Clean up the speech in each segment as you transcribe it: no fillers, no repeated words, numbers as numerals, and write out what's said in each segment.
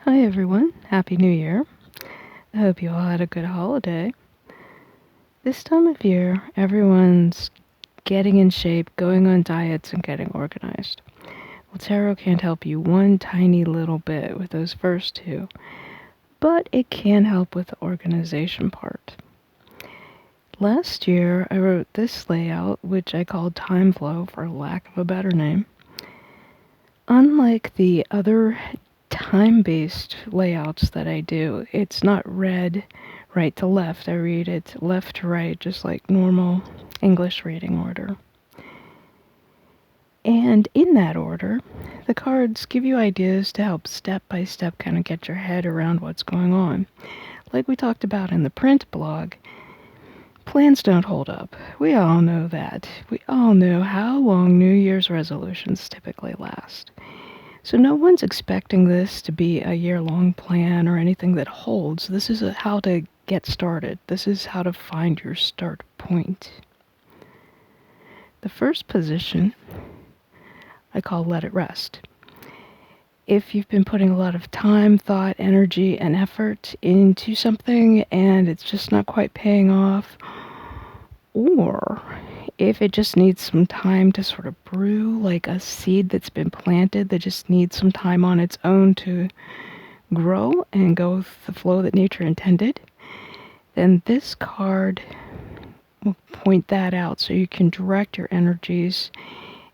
Hi everyone, Happy New Year. I hope you all had a good holiday. This time of year, everyone's getting in shape, going on diets, and getting organized. Well, tarot can't help you one tiny little bit with those first two, but it can help with the organization part. Last year, I wrote this layout, which I called TimeFlow for lack of a better name. Unlike the other time-based layouts that I do, it's not read right to left. I read it left to right, just like normal English reading order. And in that order, the cards give you ideas to help step by step kind of get your head around what's going on. Like we talked about in the print blog, plans don't hold up. We all know that. We all know how long New Year's resolutions typically last. So no one's expecting this to be a year-long plan or anything that holds. This is how to get started. This is how to find your start point. The first position I call let it rest. If you've been putting a lot of time, thought, energy, and effort into something and it's just not quite paying off, or if it just needs some time to sort of brew, like a seed that's been planted that just needs some time on its own to grow and go with the flow that nature intended, then this card will point that out so you can direct your energies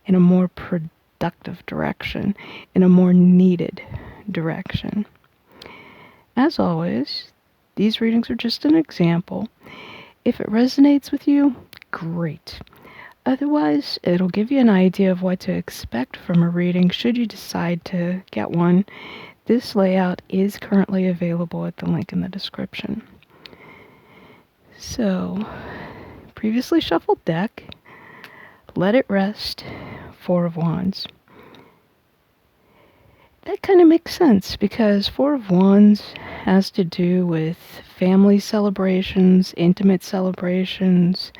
in a more productive direction, in a more needed direction. As always, these readings are just an example. If it resonates with you, great. Otherwise, it'll give you an idea of what to expect from a reading should you decide to get one. This layout is currently available at the link in the description. So, previously shuffled deck, let it rest, Four of Wands. That kind of makes sense because Four of Wands has to do with family celebrations, intimate celebrations,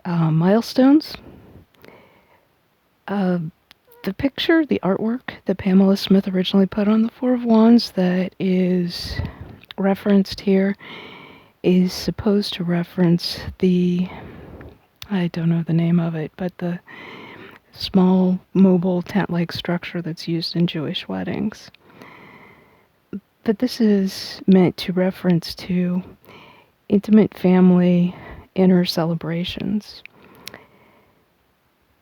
milestones. The picture, the artwork that Pamela Smith originally put on the Four of Wands that is referenced here is supposed to reference I don't know the name of it, but the small mobile tent-like structure that's used in Jewish weddings. But this is meant to reference to intimate family inner celebrations.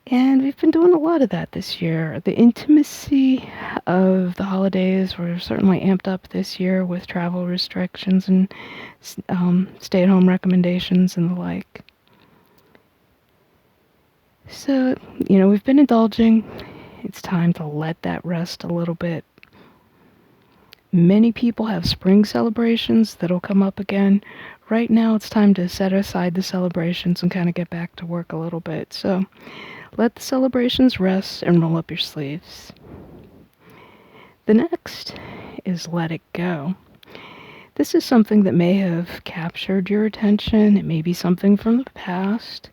And we've been doing a lot of that this year. The intimacy of the holidays were certainly amped up this year with travel restrictions and stay-at-home recommendations and the like. So, we've been indulging. It's time to let that rest a little bit. Many people have spring celebrations that'll come up again. Right now, it's time to set aside the celebrations and kind of get back to work a little bit. So, let the celebrations rest and roll up your sleeves. The next is let it go. This is something that may have captured your attention. It may be something from the past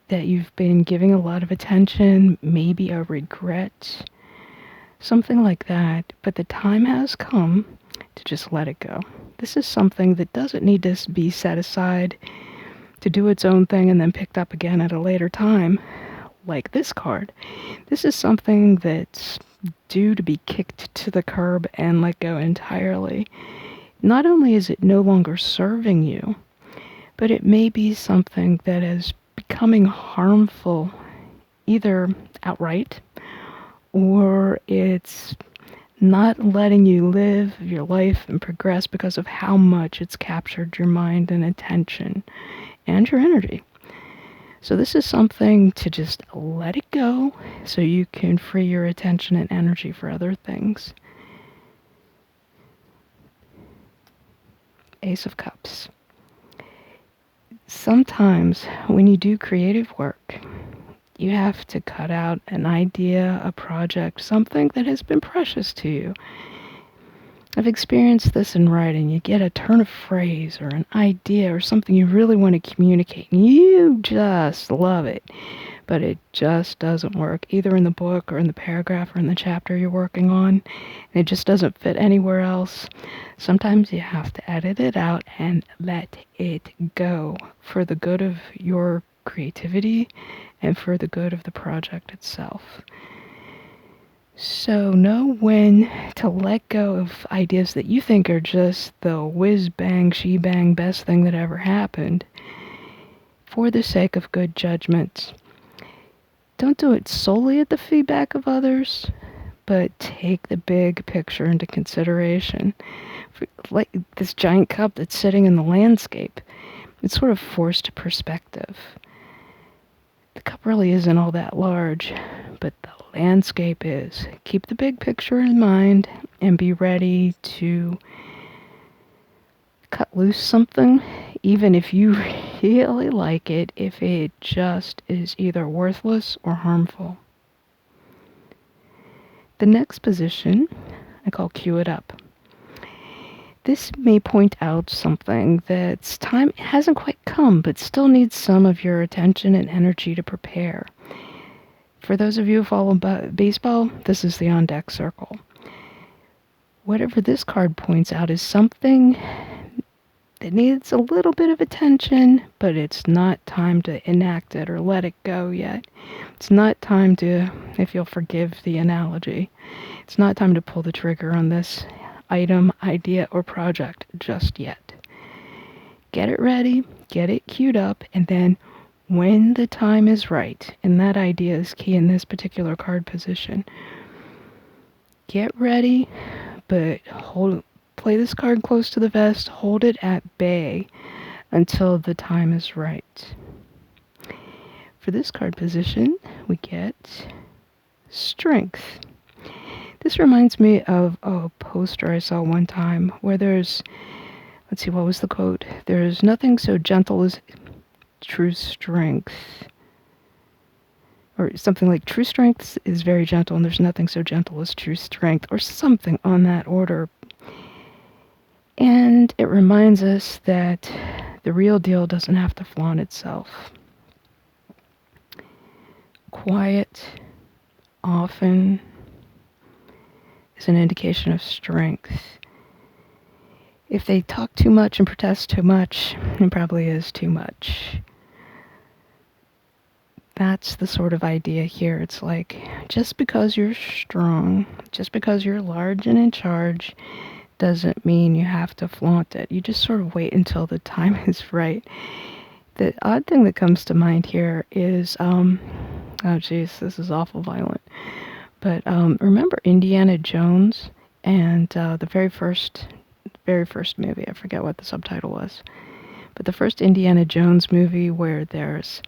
that you've been giving a lot of attention, maybe a regret, something like that. But the time has come to just let it go. This is something that doesn't need to be set aside to do its own thing and then picked up again at a later time. Like this card. This is something that's due to be kicked to the curb and let go entirely. Not only is it no longer serving you, but it may be something that is becoming harmful either outright or it's not letting you live your life and progress because of how much it's captured your mind and attention and your energy. So this is something to just let it go so you can free your attention and energy for other things. Ace of Cups. Sometimes when you do creative work, you have to cut out an idea, a project, something that has been precious to you. I've experienced this in writing. You get a turn of phrase or an idea or something you really want to communicate, and you just love it. but it just doesn't work, either in the book or in the paragraph or in the chapter you're working on. And it just doesn't fit anywhere else. Sometimes you have to edit it out and let it go for the good of your creativity and for the good of the project itself. So know when to let go of ideas that you think are just the whiz-bang, she-bang best thing that ever happened for the sake of good judgment. Don't do it solely at the feedback of others, but take the big picture into consideration. Like this giant cup that's sitting in the landscape, it's sort of forced perspective. The cup really isn't all that large, but the landscape is. Keep the big picture in mind and be ready to cut loose something, even if you really like it, if it just is either worthless or harmful. The next position I call cue it up. This may point out something that's time hasn't quite come, but still needs some of your attention and energy to prepare. For those of you who follow baseball, this is the on-deck circle. Whatever this card points out is something that needs a little bit of attention, but it's not time to enact it or let it go yet. It's not time to, if you'll forgive the analogy, it's not time to pull the trigger on this item, idea, or project just yet. Get it ready, get it queued up, and then when the time is right, and that idea is key in this particular card position, get ready, but play this card close to the vest, hold it at bay until the time is right. For this card position, we get strength. This reminds me of a poster I saw one time where there's, let's see, what was the quote? There's nothing so gentle as true strength. Or something like, true strength is very gentle and there's nothing so gentle as true strength, or something on that order. And it reminds us that the real deal doesn't have to flaunt itself. Quiet often is an indication of strength. If they talk too much and protest too much, it probably is too much. That's the sort of idea here. It's like, just because you're strong, just because you're large and in charge, doesn't mean you have to flaunt it. You just sort of wait until the time is right. The odd thing that comes to mind here is, oh geez, this is awful violent. But remember Indiana Jones and the very first movie, I forget what the subtitle was, but the first Indiana Jones movie where there's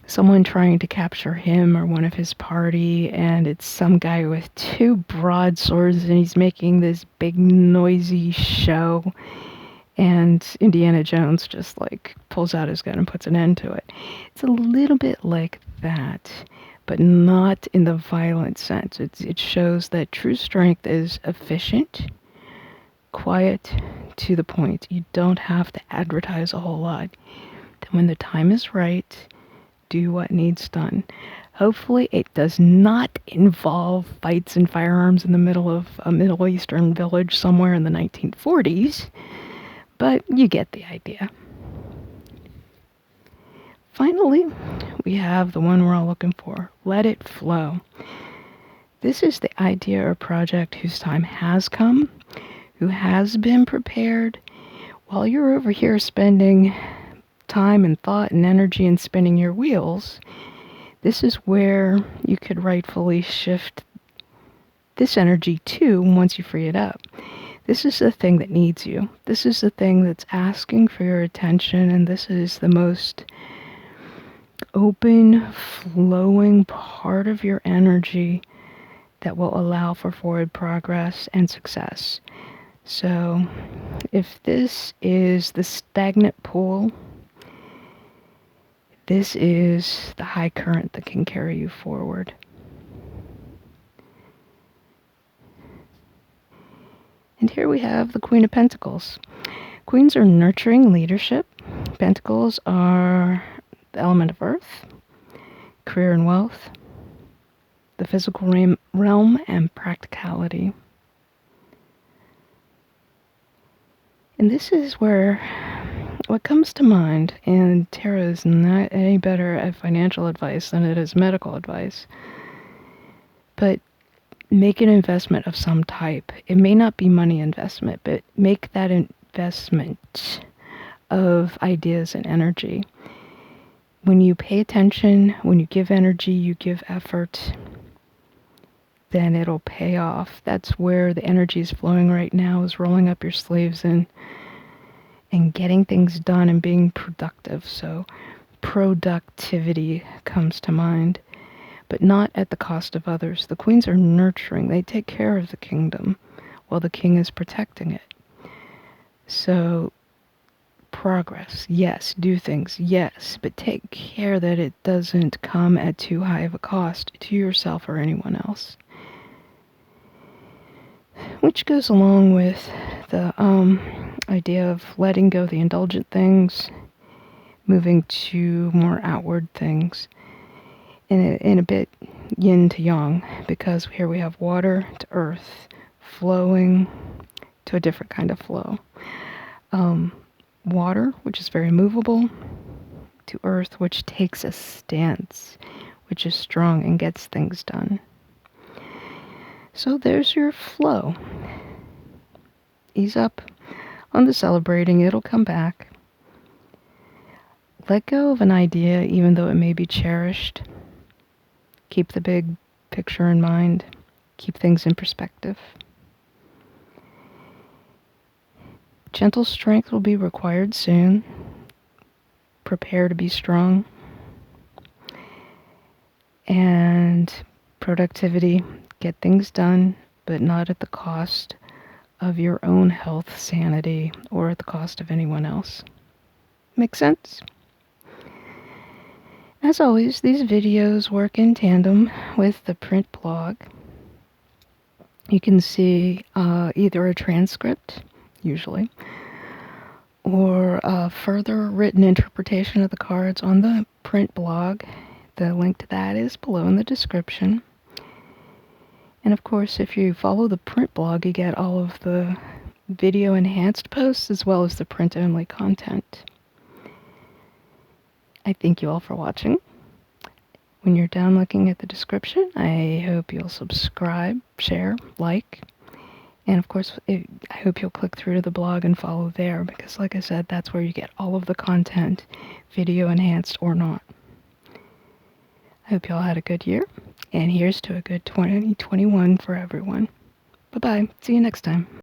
someone trying to capture him or one of his party, and it's some guy with two broadswords and he's making this big noisy show, and Indiana Jones just like pulls out his gun and puts an end to it. It's a little bit like that, but not in the violent sense. It shows that true strength is efficient, quiet, to the point. You don't have to advertise a whole lot. Then when the time is right, do what needs done. Hopefully it does not involve fights and firearms in the middle of a Middle Eastern village somewhere in the 1940s, but you get the idea. Finally, we have the one we're all looking for. Let it flow. This is the idea or project whose time has come, who has been prepared, while you're over here spending time and thought and energy in spinning your wheels. This is where you could rightfully shift this energy to once you free it up. This is the thing that needs you. This is the thing that's asking for your attention, and this is the most open, flowing part of your energy that will allow for forward progress and success. So, if this is the stagnant pool, this is the high current that can carry you forward. And here we have the Queen of Pentacles. Queens are nurturing leadership. Pentacles are the element of earth. career and wealth, the physical realm, and practicality. And this is where what comes to mind, and tarot is not any better at financial advice than it is medical advice, but make an investment of some type. It may not be money investment, but make that investment of ideas and energy. When you pay attention, when you give energy, you give effort, then it'll pay off. That's where the energy is flowing right now, is rolling up your sleeves and getting things done and being productive. So productivity comes to mind, but not at the cost of others. The queens are nurturing. They take care of the kingdom while the king is protecting it. So progress, yes. Do things, yes. But take care that it doesn't come at too high of a cost to yourself or anyone else. Which goes along with the idea of letting go the indulgent things, moving to more outward things, in a bit yin to yang, because here we have water to earth flowing to a different kind of flow. Water, which is very movable, to earth, which takes a stance, which is strong and gets things done. So there's your flow. Ease up on the celebrating, it'll come back. Let go of an idea, even though it may be cherished. Keep the big picture in mind. Keep things in perspective. Gentle strength will be required soon. Prepare to be strong. And productivity, get things done, but not at the cost of your own health, sanity, or at the cost of anyone else. Make sense? As always, these videos work in tandem with the print blog. You can see either a transcript, usually, or a further written interpretation of the cards on the print blog. The link to that is below in the description. And of course, if you follow the print blog, you get all of the video enhanced posts as well as the print only content. I thank you all for watching. When you're done looking at the description, I hope you'll subscribe, share, like, and of course, I hope you'll click through to the blog and follow there, because like I said, that's where you get all of the content, video enhanced or not. I hope you all had a good year, and here's to a good 2021 for everyone. Bye-bye. See you next time.